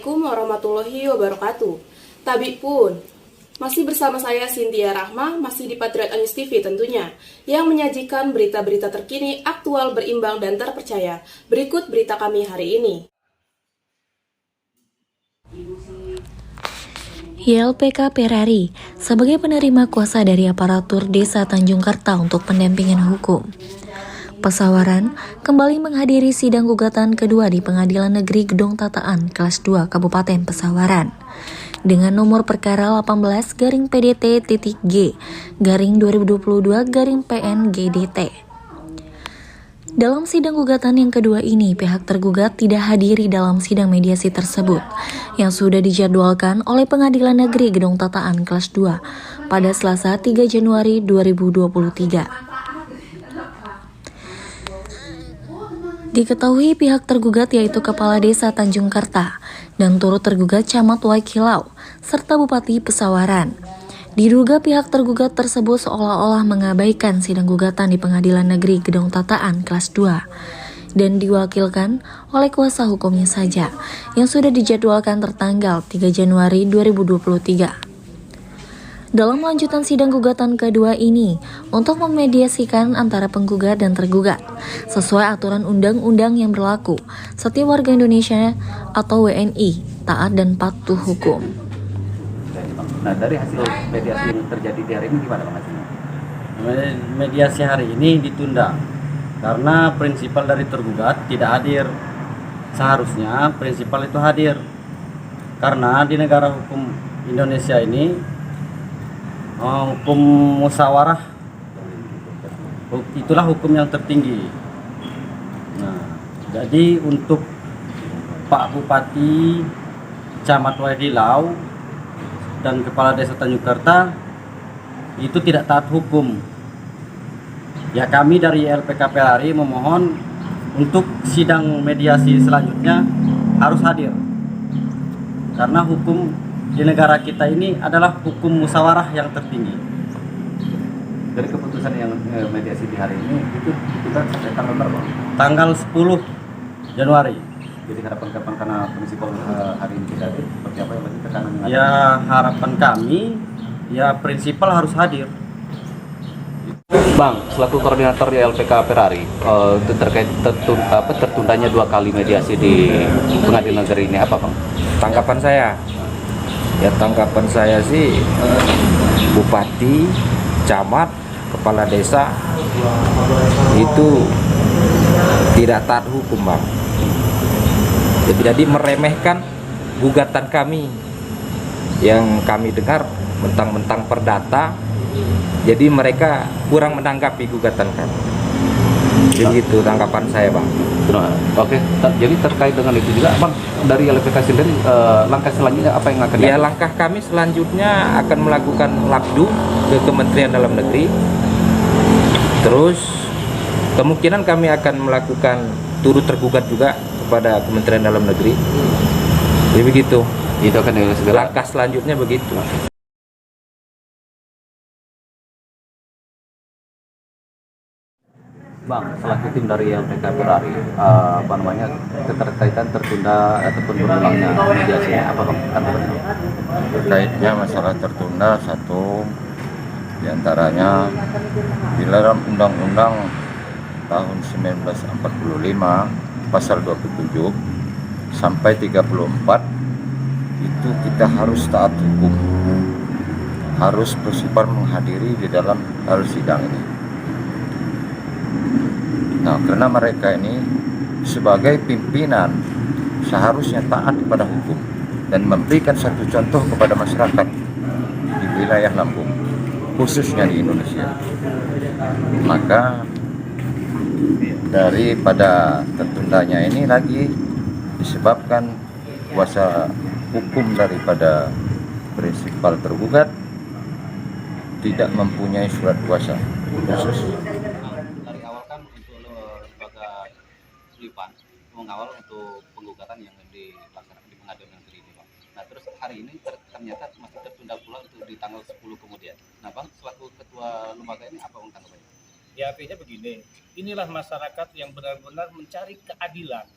Assalamualaikum warahmatullahi wabarakatuh. Tabik pun, masih bersama saya Cynthia Rahma, masih di Patriot News TV tentunya, yang menyajikan berita-berita terkini, aktual, berimbang, dan terpercaya. Berikut berita kami hari ini. YLPK Perari sebagai penerima kuasa dari aparatur Desa Tanjung Karta untuk pendampingan hukum. Pesawaran kembali menghadiri sidang gugatan kedua di Pengadilan Negeri Gedong Tataan kelas 2 Kabupaten Pesawaran dengan nomor perkara 18-G/2022-PN-GDT. Dalam sidang gugatan yang kedua ini, pihak tergugat tidak hadiri dalam sidang mediasi tersebut yang sudah dijadwalkan oleh Pengadilan Negeri Gedong Tataan kelas 2 pada Selasa 3 Januari 2023. Diketahui pihak tergugat yaitu Kepala Desa Tanjung Karta dan turut tergugat Camat Waikilau serta Bupati Pesawaran. Diduga pihak tergugat tersebut seolah-olah mengabaikan sidang gugatan di Pengadilan Negeri Gedong Tataan kelas 2 dan diwakilkan oleh kuasa hukumnya saja yang sudah dijadwalkan tertanggal 3 Januari 2023. Dalam lanjutan sidang gugatan kedua ini, untuk memediasikan antara penggugat dan tergugat, sesuai aturan undang-undang yang berlaku, setiap warga Indonesia atau WNI taat dan patuh hukum. Nah, dari hasil mediasi yang terjadi di hari ini gimana Bang hasilnya? Mediasi hari ini ditunda karena prinsipal dari tergugat tidak hadir. Seharusnya prinsipal itu hadir karena di negara hukum Indonesia ini hukum musyawarah itulah hukum yang tertinggi. Nah, jadi untuk Pak Bupati, Camat Waikilau dan Kepala Desa Tanjung Karta itu tidak taat hukum. Ya, kami dari LPK Perari memohon untuk sidang mediasi selanjutnya harus hadir. Karena hukum di negara kita ini adalah hukum musyawarah yang tertinggi. Dari keputusan yang mediasi di hari ini itu kita tanggal berapa? Tanggal 10 Januari. Jadi harapan kapan karena prinsipal hari ini tidak hadir, seperti apa yang tekanan yang ada? Ya, harapan kami ya prinsipal harus hadir. Bang, selaku koordinator di LPK Perari, terkait tertundanya 2 kali mediasi di Pengadilan Negeri ini apa Bang? Tanggapan saya sih Bupati, Camat, Kepala Desa itu tidak taat hukum Bang. Jadi meremehkan gugatan kami yang kami dengar mentang-mentang perdata, jadi mereka kurang menanggapi gugatan kami. Jadi itu tanggapan saya Bang. Oke, jadi terkait dengan itu juga Bang, dari LPK sendiri langkah selanjutnya apa yang akan Ya, langkah kami selanjutnya akan melakukan labdu ke Kementerian Dalam Negeri. Terus kemungkinan kami akan melakukan turut tergugat juga kepada Kementerian Dalam Negeri. Jadi begitu. itu akan segera. Langkah selanjutnya begitu. Bang, selaku tim dari LPK Perari, keterkaitan tertunda ataupun berulangnya mediasinya apa Bang? Terkaitnya masalah tertunda, satu diantaranya di dalam Undang-Undang tahun 1945 pasal 27 sampai 34 itu kita harus taat hukum, harus bersifat menghadiri di dalam sidang ini. Nah, karena mereka ini sebagai pimpinan seharusnya taat kepada hukum dan memberikan satu contoh kepada masyarakat di wilayah Lampung, khususnya di Indonesia. Maka daripada tertundanya ini lagi disebabkan kuasa hukum daripada prinsipal tergugat tidak mempunyai surat kuasa khusus. Mengawal untuk penggugatan yang dilaksanakan di Pengadilan Negeri ini Bang. Nah, terus hari ini ternyata masih tertunda pula untuk di tanggal 10 kemudian. Nah Bang, selaku ketua lembaga ini apa Bang tanggapannya? Ya, artinya begini, inilah masyarakat yang benar-benar mencari keadilan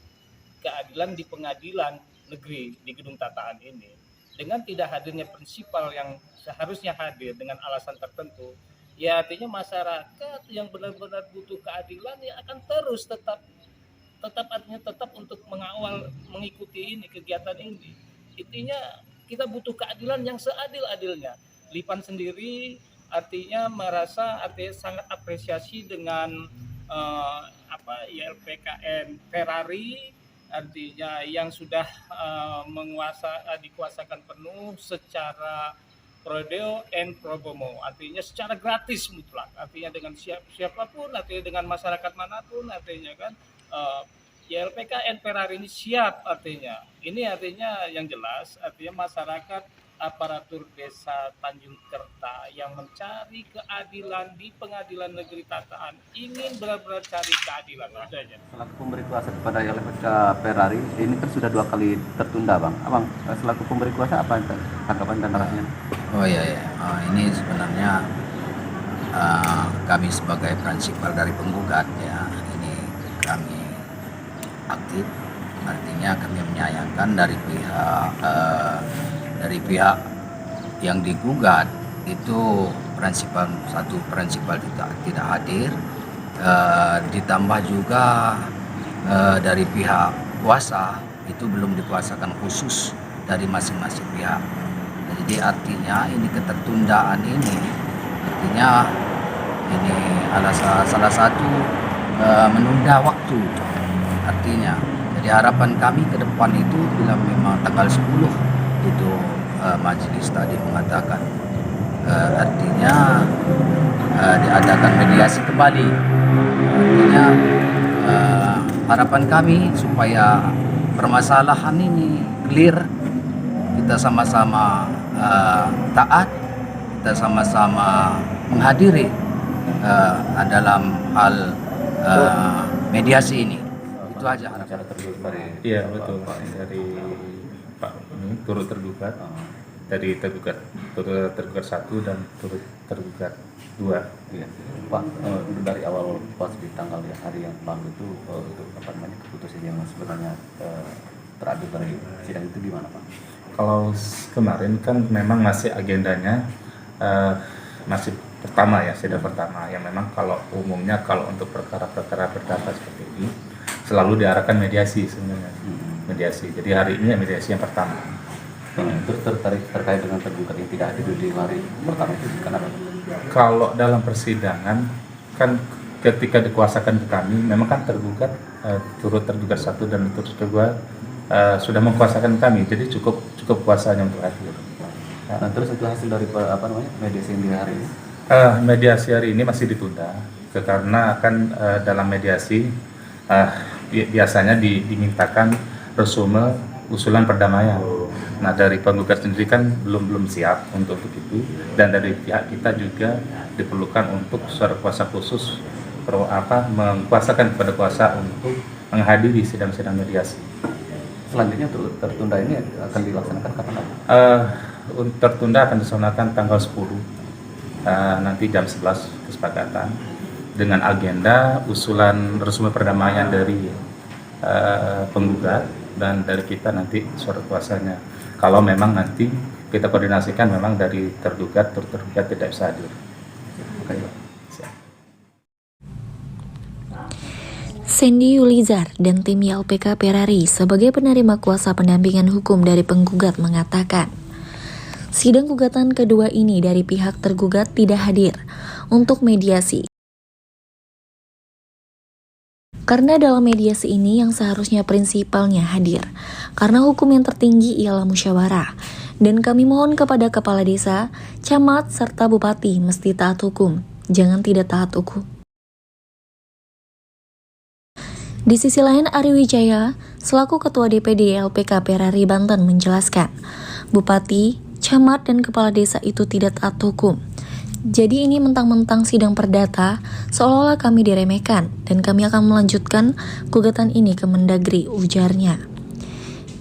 di pengadilan negeri di gedung tataan ini, dengan tidak hadirnya prinsipal yang seharusnya hadir dengan alasan tertentu, ya artinya masyarakat yang benar-benar butuh keadilan ya akan terus tetap untuk mengawal, mengikuti ini, kegiatan ini. Intinya kita butuh keadilan yang seadil-adilnya. Lipan sendiri artinya sangat apresiasi dengan YLPKN Ferrari, artinya yang sudah dikuasakan penuh secara prodeo and pro bono, artinya secara gratis mutlak, artinya dengan siapapun, artinya dengan masyarakat manapun, artinya kan YLPKN Ferrari ini siap, artinya ini artinya yang jelas, artinya masyarakat aparatur desa Tanjung Kerta yang mencari keadilan di Pengadilan Negeri Tataan ingin benar-benar cari keadilan adanya. Selaku pemberi kuasa kepada YLPK Ferrari, ini kan sudah 2 kali tertunda, Bang. Abang, selaku pemberi kuasa apa tanggapan dan narasinya? Oh iya, ini sebenarnya kami sebagai prinsipal dari penggugat ya, ini kami aktif, artinya kami menyayangkan dari pihak yang digugat itu satu prinsipal tidak hadir, ditambah juga dari pihak kuasa itu belum dikuasakan khusus dari masing-masing pihak. Nah, jadi artinya ini ketertundaan ini artinya ini salah satu menunda waktu artinya. Jadi harapan kami ke depan itu bila memang tanggal 10 itu majelis tadi mengatakan artinya diadakan mediasi kembali, artinya harapan kami supaya permasalahan ini clear, kita sama-sama taat, kita sama-sama menghadiri dalam hal mediasi ini. Itu aja harapan. Iya betul, dari Pak ini turut tergugat, dari turut tergugat 1 dan turut tergugat 2. Iya. Pak, dari awal pas di tanggal hari yang lalu itu keputusan yang sebenarnya teradil dari sidang itu gimana, Pak? Kalau kemarin kan memang masih agendanya masih pertama ya, sidang pertama yang memang kalau umumnya kalau untuk perkara-perkara perdata seperti ini selalu diarahkan mediasi sebenarnya. Mediasi. Jadi hari ini mediasi yang pertama. Terus terkait dengan tergugat yang tidak hadir di hari pertama itu kenapa? Kalau dalam persidangan kan ketika dikuasakan ke kami, memang kan tergugat turut tergugat 1 dan turut tergugat sudah mengkuasakan kami, jadi cukup kuasanya untuk hadir. Nah, terus itu hasil dari mediasi yang di hari ini? Mediasi hari ini masih ditunda karena kan dalam mediasi biasanya dimintakan resume usulan perdamaian. Nah, dari penggugat sendiri kan belum siap untuk itu, dan dari pihak kita juga diperlukan untuk suara kuasa khusus mengkuasakan kepada kuasa untuk menghadiri sidang-sidang mediasi. Selanjutnya tertunda ini akan dilaksanakan kapan? Tertunda akan dilaksanakan tanggal 10 nanti jam 11 kesepakatan dengan agenda usulan resume perdamaian dari penggugat dan dari kita nanti suara kuasanya. Kalau memang nanti kita koordinasikan memang dari tergugat tidak bisa hadir. Oke. Sandy Yulizar dan tim YLPK Ferrari sebagai penerima kuasa pendampingan hukum dari penggugat mengatakan, sidang gugatan kedua ini dari pihak tergugat tidak hadir untuk mediasi. Karena dalam mediasi ini yang seharusnya prinsipalnya hadir, karena hukum yang tertinggi ialah musyawarah, dan kami mohon kepada kepala desa, camat, serta bupati mesti taat hukum, jangan tidak taat hukum. Di sisi lain, Ari Wijaya, selaku Ketua DPD YLPK Ferrari Banten menjelaskan, bupati, camat, dan kepala desa itu tidak taat hukum. Jadi ini mentang-mentang sidang perdata, seolah-olah kami diremehkan, dan kami akan melanjutkan gugatan ini ke Mendagri, ujarnya.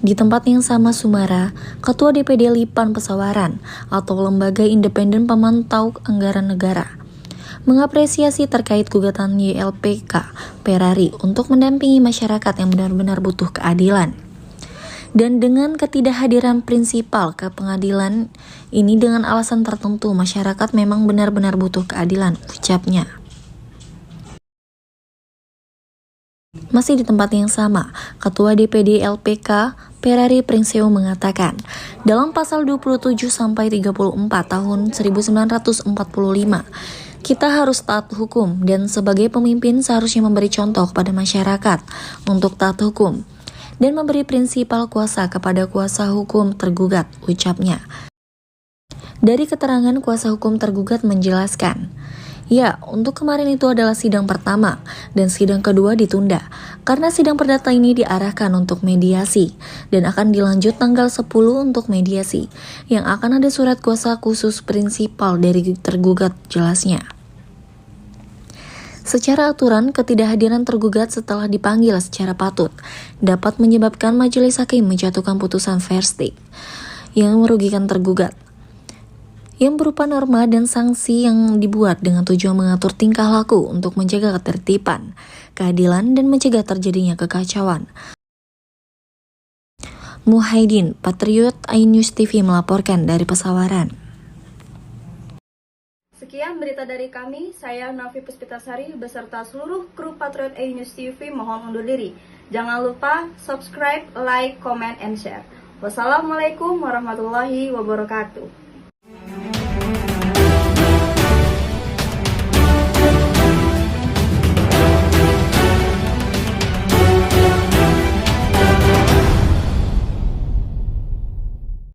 Di tempat yang sama Sumara, Ketua DPD Lipan Pesawaran atau Lembaga Independen Pemantau Anggaran Negara mengapresiasi terkait gugatan YLPK Ferrari untuk mendampingi masyarakat yang benar-benar butuh keadilan. Dan dengan ketidakhadiran prinsipal ke pengadilan ini dengan alasan tertentu, masyarakat memang benar-benar butuh keadilan, ucapnya. Masih di tempat yang sama, Ketua DPD LPK Perari Pringseo mengatakan, dalam pasal 27-34 tahun 1945, kita harus taat hukum dan sebagai pemimpin seharusnya memberi contoh kepada masyarakat untuk taat hukum dan memberi prinsipal kuasa kepada kuasa hukum tergugat, ucapnya. Dari keterangan kuasa hukum tergugat menjelaskan, ya, untuk kemarin itu adalah sidang pertama dan sidang kedua ditunda karena sidang perdata ini diarahkan untuk mediasi dan akan dilanjut tanggal 10 untuk mediasi yang akan ada surat kuasa khusus prinsipal dari tergugat, jelasnya. Secara aturan, ketidakhadiran tergugat setelah dipanggil secara patut dapat menyebabkan majelis hakim menjatuhkan putusan verdict yang merugikan tergugat, yang berupa norma dan sanksi yang dibuat dengan tujuan mengatur tingkah laku untuk menjaga ketertiban, keadilan, dan mencegah terjadinya kekacauan. Muhaidin, Patriot iNews TV melaporkan dari Pesawaran. Sekian berita dari kami, saya Nafi Puspitasari beserta seluruh kru Patriot iNews TV mohon undur diri. Jangan lupa subscribe, like, comment, and share. Wassalamualaikum warahmatullahi wabarakatuh.